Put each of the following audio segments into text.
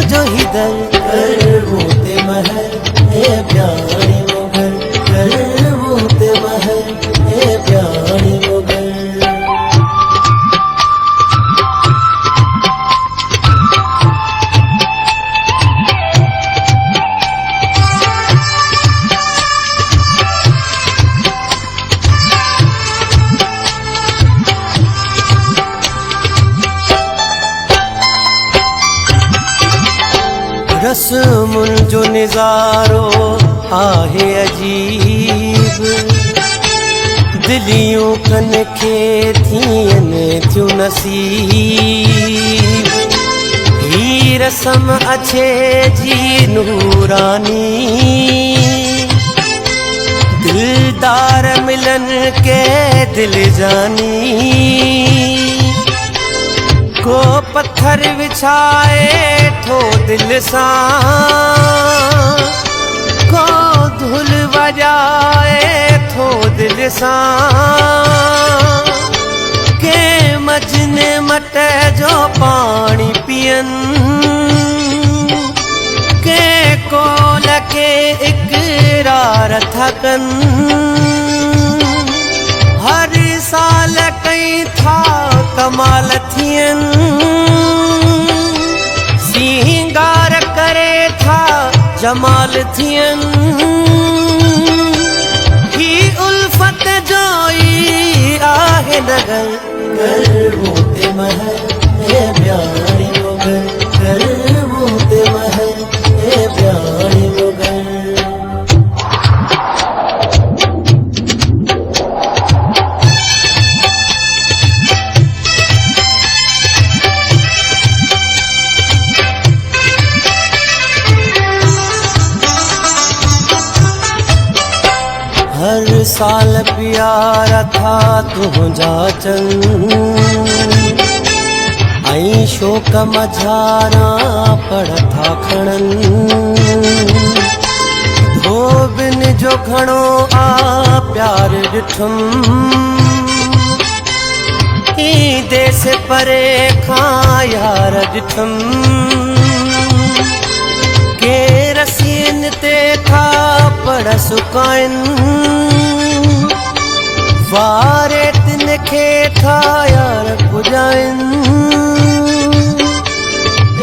जो ही दर कर वोते महर ए प्यारी मुगर कर वोते महर ए प्यारी मुगर। रस्मुन जो निज़ारो आहे अजीब दिलियूं कन खे थियनि थियूं नसीब ही रस्म अच्छे जी नूरानी दिलदार मिलन के दिल जानी को पत्थर विछाए थो दिल सा को धुल बजाए थो दिल सा के मजने मट जो पानी पियन के कोल के इकरार थकन हर साल कई था कमाल थियन सिंगार करे था जमाल थियन ही उल्फत जोई आहे नगर कर वोते महर ए प्यारी मुगर कर वोते महर ए प्यारी मुगर। हर साल प्यारा था तुझा चंद आई शोक मझारा पड़ था खणन धोबिन जो घणो आ प्यार ॾिठुम ई देश परे खां यार ॾिठुम के रसीन ते था पड़ सुकाइन वारे तिन खे था यार पुजाइन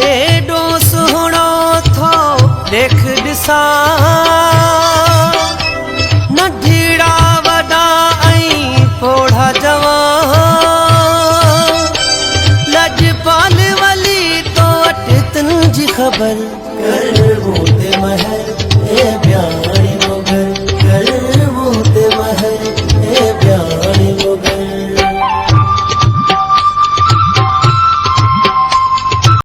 एडो सुहिणो थो देख ॾिसा नंढिड़ा वॾा ऐं पोढ़ा जवान लजपाल वली तो वटि तुंहिंजी ख़बर कर वोते महर ए प्यारी